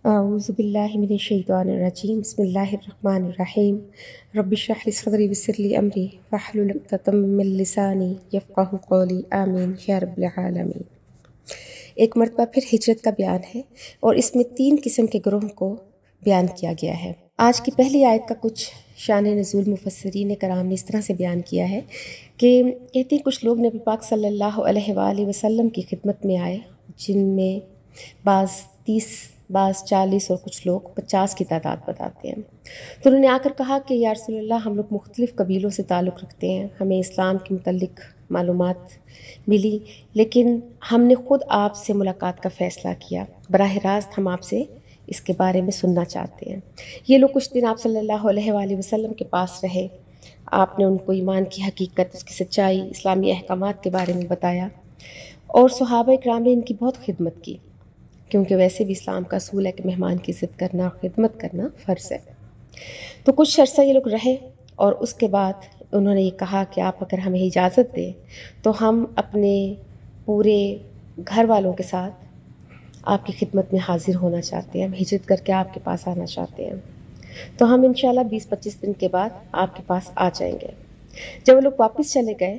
اعوذ باللہ من الشیطان الرجیم بسم اللہ الرحمن الرحیم رب اشرح لی صدری ویسر لی امری واحلل عقدۃ من لسانی یفقہوا قولی آمین یا رب العالمین۔ ایک مرتبہ پھر ہجرت کا بیان ہے اور اس میں 3 قسم کے گروہ کو بیان کیا گیا ہے۔ آج کی پہلی آیت کا کچھ شان نزول مفسرین کرام نے اس طرح سے بیان کیا ہے کہ کہتے ہیں کچھ لوگ نبی پاک صلی اللہ علیہ وآلہ وسلم کی خدمت میں آئے، جن میں بعض 30 بعض 40 اور کچھ لوگ 50 کی تعداد بتاتے ہیں۔ تو انہوں نے آ کر کہا کہ یا رسول اللہ، ہم لوگ مختلف قبیلوں سے تعلق رکھتے ہیں، ہمیں اسلام کے متعلق معلومات ملی، لیکن ہم نے خود آپ سے ملاقات کا فیصلہ کیا، براہ راست ہم آپ سے اس کے بارے میں سننا چاہتے ہیں۔ یہ لوگ کچھ دن آپ صلی اللہ علیہ وآلہ وسلم کے پاس رہے، آپ نے ان کو ایمان کی حقیقت، اس کی سچائی، اسلامی احکامات کے بارے میں بتایا، اور صحابہ اکرام نے ان کی بہت خدمت کی، کیونکہ ویسے بھی اسلام کا اصول ہے کہ مہمان کی عزت کرنا اور خدمت کرنا فرض ہے۔ تو کچھ عرصہ یہ لوگ رہے اور اس کے بعد انہوں نے یہ کہا کہ آپ اگر ہمیں اجازت دیں تو ہم اپنے پورے گھر والوں کے ساتھ آپ کی خدمت میں حاضر ہونا چاہتے ہیں، ہم ہجرت کر کے آپ کے پاس آنا چاہتے ہیں، تو ہم انشاءاللہ 20-25 دن کے بعد آپ کے پاس آ جائیں گے۔ جب وہ لوگ واپس چلے گئے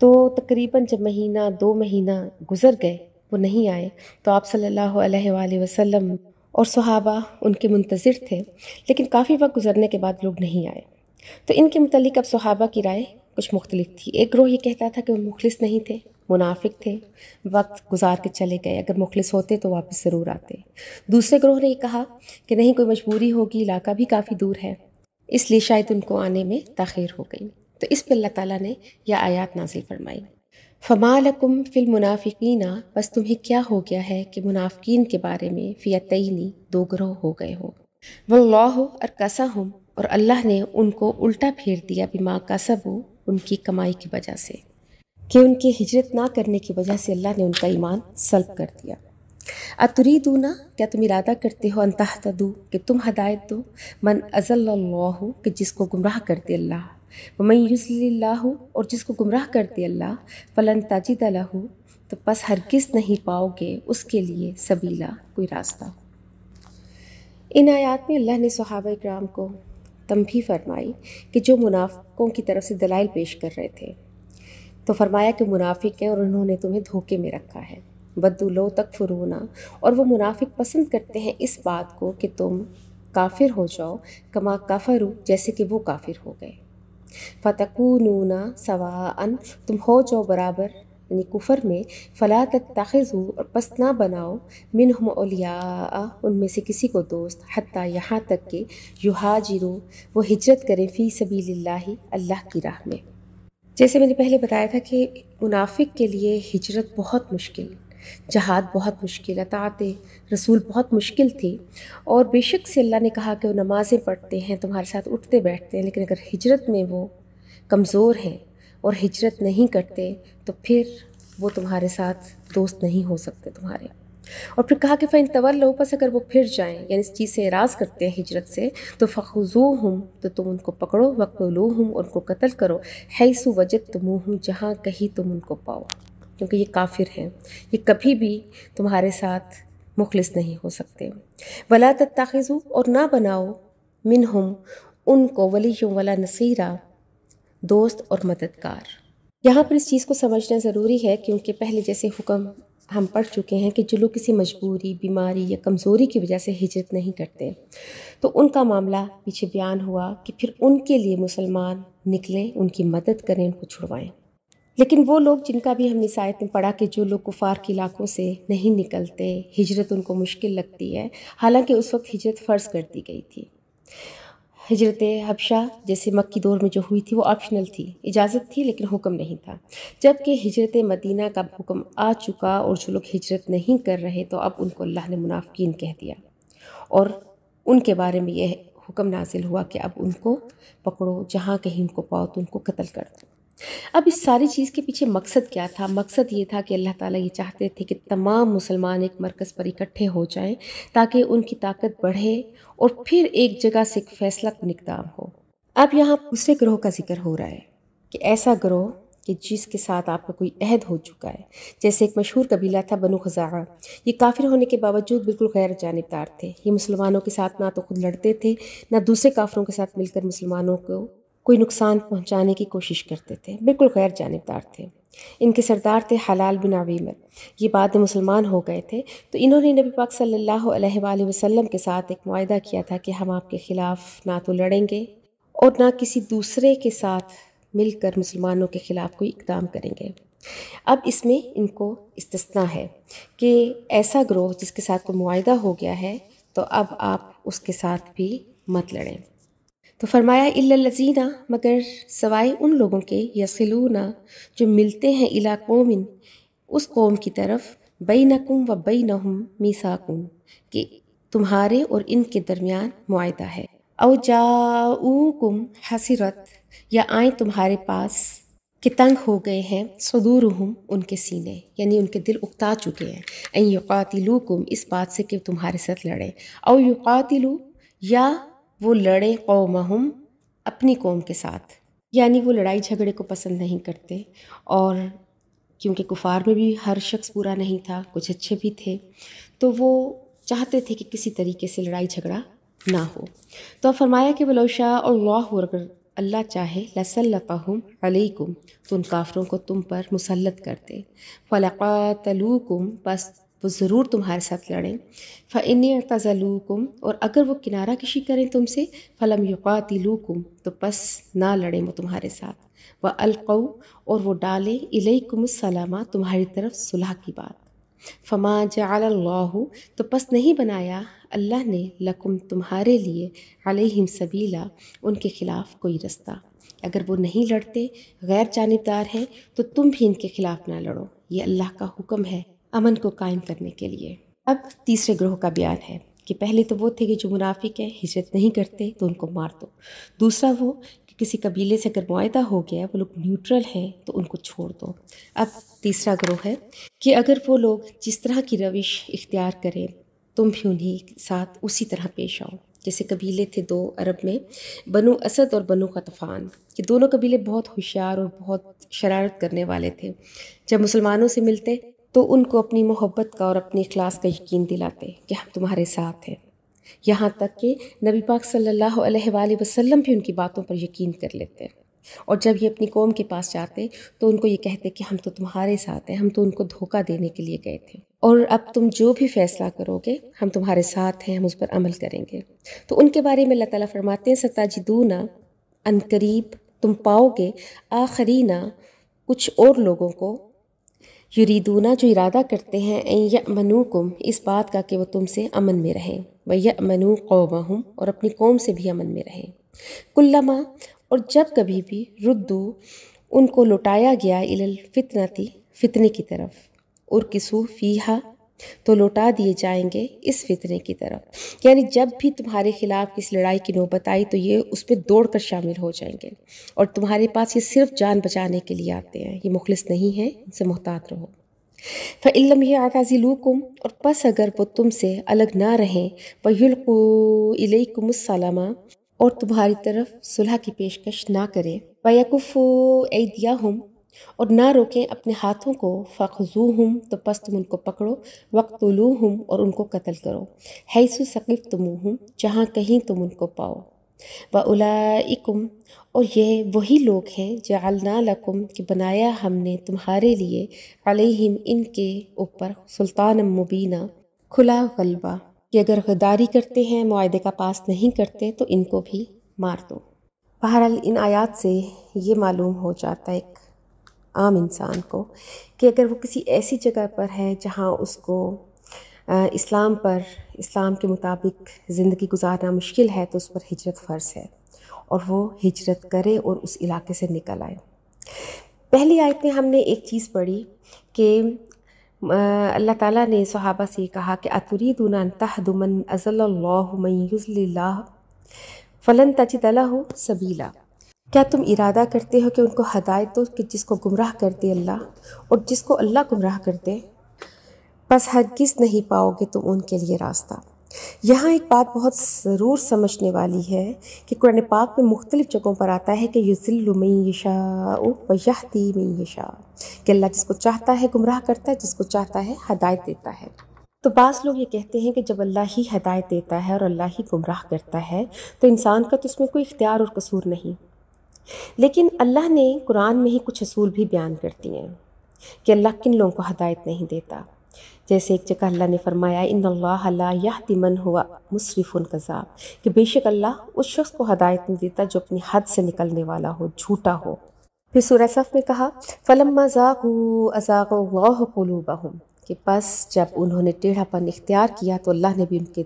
تو تقریباً جب مہینہ 2 مہینہ گزر گئے، وہ نہیں آئے، تو آپ صلی اللہ علیہ وآلہ وسلم اور صحابہ ان کے منتظر تھے، لیکن کافی وقت گزرنے کے بعد لوگ نہیں آئے۔ تو ان کے متعلق اب صحابہ کی رائے کچھ مختلف تھی۔ ایک گروہ یہ کہتا تھا کہ وہ مخلص نہیں تھے، منافق تھے، وقت گزار کے چلے گئے، اگر مخلص ہوتے تو واپس ضرور آتے۔ دوسرے گروہ نے یہ کہا کہ نہیں، کوئی مجبوری ہوگی، علاقہ بھی کافی دور ہے، اس لیے شاید ان کو آنے میں تاخیر ہو گئی۔ تو اس پہ اللہ تعالیٰ نے یہ آیات نازل فرمائی، فَمَا لَكُمْ فِي الْمُنَافِقِينَ، بس تمہیں کیا ہو گیا ہے کہ منافقین کے بارے میں فِئَتَيْنِ 2 گروہ ہو گئے ہو، وَاللَّهُ أَرْكَسَهُمْ، اور اللہ نے ان کو الٹا پھیر دیا، بِمَا كَسَبُوا، ان کی کمائی کی وجہ سے، کہ ان کی ہجرت نہ کرنے کی وجہ سے اللہ نے ان کا ایمان سلب کر دیا۔ اتریدون، کیا تم ارادہ کرتے ہو، ان تہتدوا، کہ تم ہدایت دو، من اضل اللہ، کہ جس کو گمراہ کر دے اللہ، ومن یضلل اللہ، اور جس کو گمراہ کر دے اللہ، فلن تجد لہ، تو پس ہرگز نہیں پاؤ گے اس کے لیے سبیلا، کوئی راستہ۔ ان آیات میں اللہ نے صحابہ اکرام کو تنبیہ فرمائی کہ جو منافقوں کی طرف سے دلائل پیش کر رہے تھے، تو فرمایا کہ منافق ہیں اور انہوں نے تمہیں دھوکے میں رکھا ہے، ودوا لو تکفرون، اور وہ منافق پسند کرتے ہیں اس بات کو کہ تم کافر ہو جاؤ، کما کفروا، جیسے کہ وہ کافر ہو گئے، فتکونون سواء، تم ہو جاؤ برابر یعنی کفر میں، فلا تتخذوا، اور پس نہ بناؤ، منہم اولیاء، ان میں سے کسی کو دوست، حتی یہاں تک کہ یہاجروا، وہ ہجرت کریں، فی سبیل اللہ، اللہ کی راہ میں۔ جیسے میں نے پہلے بتایا تھا کہ منافق کے لیے ہجرت بہت مشکل، جہاد بہت مشکل، اطاعت رسول بہت مشکل تھی، اور بے شک سے اللہ نے کہا کہ وہ نمازیں پڑھتے ہیں، تمہارے ساتھ اٹھتے بیٹھتے ہیں، لیکن اگر ہجرت میں وہ کمزور ہیں اور ہجرت نہیں کرتے تو پھر وہ تمہارے ساتھ دوست نہیں ہو سکتے تمہارے۔ اور پھر کہا کہ فَإِن تَوَلَّوْا، پس اگر وہ پھر جائیں، یعنی اس چیز سے اعراض کرتے ہیں ہجرت سے، تو فَخُذُوهُمْ، تو تم ان کو پکڑو، وَاقْتُلُوهُمْ، ان کو قتل کرو، حَيْثُ وَجَدتُّمُوهُمْ، جہاں کہیں تم ان کو پاؤ، کیونکہ یہ کافر ہیں، یہ کبھی بھی تمہارے ساتھ مخلص نہیں ہو سکتے۔ وَلَا تَتَّخِذُوا، اور نہ بناؤ، مِنْهُمْ، ان کو، وَلِيًّا وَلَا نَصِيرًا، دوست اور مددگار۔ یہاں پر اس چیز کو سمجھنا ضروری ہے، کیونکہ پہلے جیسے حکم ہم پڑھ چکے ہیں کہ جو لوگ کسی مجبوری، بیماری یا کمزوری کی وجہ سے ہجرت نہیں کرتے، تو ان کا معاملہ پیچھے بیان ہوا کہ پھر ان کے لیے مسلمان نکلیں، ان کی مدد کریں، ان کو چھڑوائیں۔ لیکن وہ لوگ جن کا بھی ہم نے اس آیت میں پڑھا کہ جو لوگ کفار کے علاقوں سے نہیں نکلتے، ہجرت ان کو مشکل لگتی ہے، حالانکہ اس وقت ہجرت فرض کر دی گئی تھی۔ ہجرت حبشہ جیسے مکی دور میں جو ہوئی تھی وہ آپشنل تھی، اجازت تھی لیکن حکم نہیں تھا، جبکہ ہجرت مدینہ کا حکم آ چکا، اور جو لوگ ہجرت نہیں کر رہے تو اب ان کو اللہ نے منافقین کہہ دیا، اور ان کے بارے میں یہ حکم نازل ہوا کہ اب ان کو پکڑو، جہاں کہیں ان کو پاؤ تو ان کو قتل کر دو۔ اب اس ساری چیز کے پیچھے مقصد کیا تھا؟ مقصد یہ تھا کہ اللہ تعالیٰ یہ چاہتے تھے کہ تمام مسلمان ایک مرکز پر اکٹھے ہو جائیں، تاکہ ان کی طاقت بڑھے اور پھر ایک جگہ سے ایک فیصلہ کن اقدام ہو۔ اب یہاں دوسرے گروہ کا ذکر ہو رہا ہے کہ ایسا گروہ کہ جس کے ساتھ آپ کا کوئی عہد ہو چکا ہے. جیسے ایک مشہور قبیلہ تھا بنو خزاعہ. یہ کافر ہونے کے باوجود بالکل غیر جانبدار تھے. یہ مسلمانوں کے ساتھ نہ تو خود لڑتے تھے نہ دوسرے کافروں کے ساتھ مل کر مسلمانوں کو کوئی نقصان پہنچانے کی کوشش کرتے تھے. بالکل غیر جانبدار تھے. ان کے سردار تھے حلال بن عویمر. یہ بعد میں مسلمان ہو گئے تھے. تو انہوں نے نبی پاک صلی اللہ علیہ وآلہ وسلم کے ساتھ ایک معاہدہ کیا تھا کہ ہم آپ کے خلاف نہ تو لڑیں گے اور نہ کسی دوسرے کے ساتھ مل کر مسلمانوں کے خلاف کوئی اقدام کریں گے. اب اس میں ان کو استثناء ہے کہ ایسا گروہ جس کے ساتھ کوئی معاہدہ ہو گیا ہے تو اب آپ اس کے ساتھ بھی مت لڑیں. تو فرمایا الا الذین، مگر سوائے ان لوگوں کے یصلون جو ملتے ہیں الی قوم، اس قوم کی طرف بینکم و بینہم میثاق، کہ تمہارے اور ان کے درمیان معاہدہ ہے. او جاؤکم حسرت، یا آئیں تمہارے پاس کہ تنگ ہو گئے ہیں صدورہم، ان کے سینے، یعنی ان کے دل اکتا چکے ہیں، ان یقاتلوکم، اس بات سے کہ تمہارے ساتھ لڑیں، او یقاتلو، یا وہ لڑیں قومہم، اپنی قوم کے ساتھ. یعنی وہ لڑائی جھگڑے کو پسند نہیں کرتے، اور کیونکہ کفار میں بھی ہر شخص برا نہیں تھا، کچھ اچھے بھی تھے، تو وہ چاہتے تھے کہ کسی طریقے سے لڑائی جھگڑا نہ ہو. تو فرمایا کہ وَلَوْ شَاءَ اللَّهُ، اور اگر اللہ چاہے لَسَلَّطَهُمْ عَلَيْكُمْ، تو ان کافروں کو تم پر مسلط کرتے. فَلَقَاتَلُوكُمْ، بس وہ ضرور تمہارے ساتھ لڑیں. فَإِنِ اعْتَزَلُوكُمْ، اور اگر وہ کنارہ کشی کریں تم سے، فَلَمْ يُقَاتِلُوكُمْ، تو پس نہ لڑیں وہ تمہارے ساتھ. وَأَلْقَوْا، اور وہ ڈالیں إِلَيْكُمُ السَّلَامَ، تمہاری طرف صلح کی بات. فما جعل اللہ، تو پس نہیں بنایا اللہ نے لکم، تمہارے لیے، علیہم سبیلا، ان کے خلاف کوئی رستہ. اگر وہ نہیں لڑتے، غیر جانبدار ہیں، تو تم بھی ان کے خلاف نہ لڑو. یہ اللہ کا حکم ہے امن کو قائم کرنے کے لیے. اب تیسرے گروہ کا بیان ہے کہ پہلے تو وہ تھے کہ جو منافق ہیں، ہجرت نہیں کرتے تو ان کو مار دو. دوسرا وہ کہ کسی قبیلے سے اگر معاہدہ ہو گیا ہے، وہ لوگ نیوٹرل ہیں، تو ان کو چھوڑ دو. اب تیسرا گروہ ہے کہ اگر وہ لوگ جس طرح کی روش اختیار کریں، تم بھی انہی کے ساتھ اسی طرح پیش آؤ. جیسے قبیلے تھے دو عرب میں، بنو اسد اور بنو غطفان. یہ دونوں قبیلے بہت ہوشیار اور بہت شرارت کرنے والے تھے. جب مسلمانوں سے ملتے تو ان کو اپنی محبت کا اور اپنی اخلاص کا یقین دلاتے کہ ہم تمہارے ساتھ ہیں. یہاں تک کہ نبی پاک صلی اللہ علیہ وآلہ وسلم بھی ان کی باتوں پر یقین کر لیتے. اور جب یہ اپنی قوم کے پاس جاتے تو ان کو یہ کہتے کہ ہم تو تمہارے ساتھ ہیں، ہم تو ان کو دھوکہ دینے کے لیے گئے تھے، اور اب تم جو بھی فیصلہ کرو گے ہم تمہارے ساتھ ہیں، ہم اس پر عمل کریں گے. تو ان کے بارے میں اللہ تعالیٰ فرماتے ہیں ستجدون، ان قریب تم پاؤ گے، آخرین، کچھ اور لوگوں کو، یریدون، جو ارادہ کرتے ہیں، ان یأمنوکم، اس بات کا کہ وہ تم سے امن میں رہیں، ویأمنوا قومہم، اور اپنی قوم سے بھی امن میں رہیں. کلما، اور جب کبھی بھی، ردو، ان کو لوٹایا گیا، الی الفتنۃ، فتنے کی طرف، ارکسو فیہا، تو لوٹا دیے جائیں گے اس فتنے کی طرف. یعنی جب بھی تمہارے خلاف اس لڑائی کی نوبت آئی تو یہ اس پہ دوڑ کر شامل ہو جائیں گے، اور تمہارے پاس یہ صرف جان بچانے کے لیے آتے ہیں، یہ مخلص نہیں ہیں، ان سے محتاط رہو. فَإِن لَّمْ يَعْتَزِلُوكُمْ، اور پس اگر وہ تم سے الگ نہ رہیں، وَيُلْقُوا إِلَيْكُمُ السَّلَامَ، اور تمہاری طرف صلح کی پیشکش نہ کریں، وَيَكُفُّوا أَيْدِيَهُمْ، اور نہ روکیں اپنے ہاتھوں کو، فَخُذُوهُمْ، تو پس تم ان کو پکڑو، وَاقْتُلُوهُمْ، اور ان کو قتل کرو، حَيْثُ ثَقِفْتُمُوهُمْ، جہاں کہیں تم ان کو پاؤ. وَأُولَئِكُمْ، اور یہ وہی لوگ ہیں، جعلنا لکم، کہ بنایا ہم نے تمہارے لیے، علیہم، ان کے اوپر، سلطان مبینہ، کھلا غلبہ، کہ اگر غداری کرتے ہیں، معاہدے کا پاس نہیں کرتے تو ان کو بھی مار دو. بہرحال ان آیات سے یہ معلوم ہو جاتا ہے ایک عام انسان کو کہ اگر وہ کسی ایسی جگہ پر ہے جہاں اس کو اسلام کے مطابق زندگی گزارنا مشکل ہے، تو اس پر ہجرت فرض ہے، اور وہ ہجرت کرے اور اس علاقے سے نکل آئے. پہلی آیت میں ہم نے ایک چیز پڑھی کہ اللہ تعالیٰ نے صحابہ سے یہ کہا کہ اتریدون ان تہدوا من اضل اللہ من یضلل اللہ فلن تجد لہ سبیلا، کیا تم ارادہ کرتے ہو کہ ان کو ہدایت دو کہ جس کو گمراہ کر دے اللہ، اور جس کو اللہ گمراہ کر دے، بس ہرگز نہیں پاؤ گے تم ان کے لیے راستہ. یہاں ایک بات بہت ضرور سمجھنے والی ہے کہ قرآن پاک میں مختلف جگہوں پر آتا ہے کہ یضل من یشاء ویہدی من یشاء، کہ اللہ جس کو چاہتا ہے گمراہ کرتا ہے، جس کو چاہتا ہے ہدایت دیتا ہے۔ تو بعض لوگ یہ کہتے ہیں کہ جب اللہ ہی ہدایت دیتا ہے اور اللہ ہی گمراہ کرتا ہے تو انسان کا تو اس میں کوئی اختیار اور قصور نہیں، لیکن اللہ نے قرآن میں ہی کچھ اصول بھی بیان کر دیے ہیں کہ اللہ کن لوگوں کو ہدایت نہیں دیتا۔ جیسے ایک جگہ اللہ نے فرمایا ان اللہ لا یہدی من ہوا مسرف کذاب، کہ بے شک اللہ اس شخص کو ہدایت نہیں دیتا جو اپنی حد سے نکلنے والا ہو، جھوٹا ہو۔ پھر سورہ صف میں کہا فلما ذاقوا ازاغ اللہ قلوبہم، کہ بس جب انہوں نے ٹیڑھا پن اختیار کیا تو اللہ نے بھی ان کے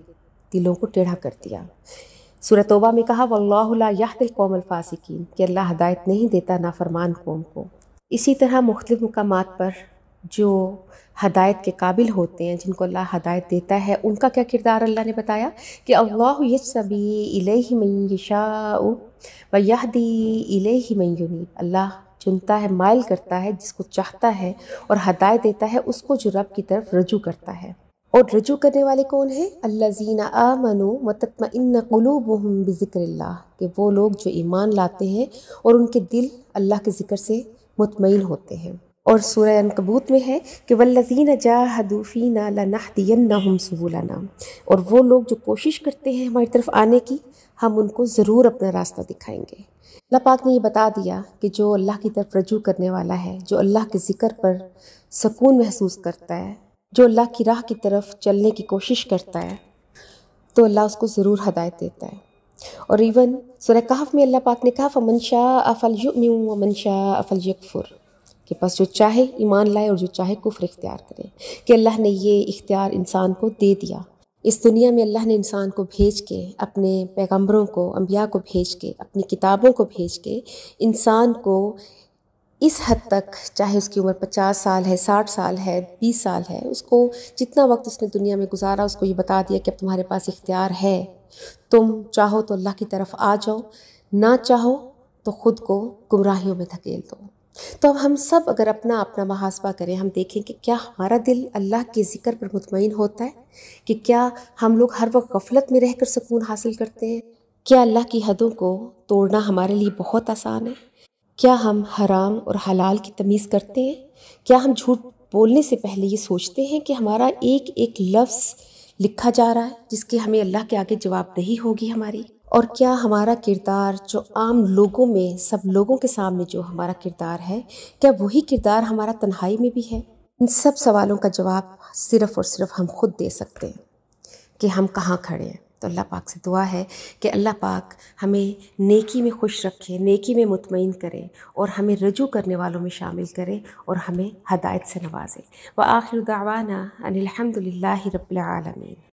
دلوں کو ٹیڑھا کر دیا۔ سورہ توبہ میں کہا واللہ لا یہدی القوم الفاسقین، کہ اللہ ہدایت نہیں دیتا نافرمان قوم کو۔ اسی طرح مختلف مقامات پر جو ہدایت کے قابل ہوتے ہیں، جن کو اللہ ہدایت دیتا ہے، ان کا کیا کردار اللہ نے بتایا کہ اللہ یجتبی الیہ من یشاء ویہدی الیہ من ینیب، اللہ چنتا ہے، مائل کرتا ہے جس کو چاہتا ہے اور ہدایت دیتا ہے اس کو جو رب کی طرف رجوع کرتا ہے۔ اور رجوع کرنے والے کون ہیں؟ الذین آمنوا وتطمئن قلوبہم بذکر اللہ، کہ وہ لوگ جو ایمان لاتے ہیں اور ان کے دل اللہ کے ذکر سے مطمئن ہوتے ہیں۔ اور سورہ عنکبوت میں ہے کہ والذین جاہدوا فینا لنہدینہم سبلنا، اور وہ لوگ جو کوشش کرتے ہیں ہماری طرف آنے کی، ہم ان کو ضرور اپنا راستہ دکھائیں گے۔ اللہ پاک نے یہ بتا دیا کہ جو اللہ کی طرف رجوع کرنے والا ہے، جو اللہ کے ذکر پر سکون محسوس کرتا ہے، جو اللہ کی راہ کی طرف چلنے کی کوشش کرتا ہے، تو اللہ اس کو ضرور ہدایت دیتا ہے۔ اور ایون سورہ کہف میں اللہ پاک نے کہا فمن شاء فلیؤمن ومن شاء فلیکفر، کہ بس جو چاہے ایمان لائے اور جو چاہے کفر اختیار کرے، کہ اللہ نے یہ اختیار انسان کو دے دیا۔ اس دنیا میں اللہ نے انسان کو بھیج کے، اپنے پیغمبروں کو، انبیاء کو بھیج کے، اپنی کتابوں کو بھیج کے انسان کو اس حد تک، چاہے اس کی عمر 50 سال ہے، 60 سال ہے، 20 سال ہے، اس کو جتنا وقت اس نے دنیا میں گزارا اس کو یہ بتا دیا کہ اب تمہارے پاس اختیار ہے، تم چاہو تو اللہ کی طرف آ جاؤ، نہ چاہو تو خود کو گمراہیوں میں دھکیل دو۔ تو اب ہم سب اگر اپنا اپنا محاسبہ کریں، ہم دیکھیں کہ کیا ہمارا دل اللہ کے ذکر پر مطمئن ہوتا ہے، کہ کیا ہم لوگ ہر وقت غفلت میں رہ کر سکون حاصل کرتے ہیں، کیا اللہ کی حدوں کو توڑنا ہمارے لیے بہت آسان ہے، کیا ہم حرام اور حلال کی تمیز کرتے ہیں، کیا ہم جھوٹ بولنے سے پہلے یہ سوچتے ہیں کہ ہمارا ایک ایک لفظ لکھا جا رہا ہے جس کی ہمیں اللہ کے آگے جواب دہی ہوگی ہماری، اور کیا ہمارا کردار جو عام لوگوں میں، سب لوگوں کے سامنے جو ہمارا کردار ہے، کیا وہی کردار ہمارا تنہائی میں بھی ہے؟ ان سب سوالوں کا جواب صرف اور صرف ہم خود دے سکتے ہیں کہ ہم کہاں کھڑے ہیں۔ تو اللہ پاک سے دعا ہے کہ اللہ پاک ہمیں نیکی میں خوش رکھے، نیکی میں مطمئن کرے، اور ہمیں رجوع کرنے والوں میں شامل کرے، اور ہمیں ہدایت سے نوازے۔ وآخر دعوانا ان الحمد للہ رب العالمین۔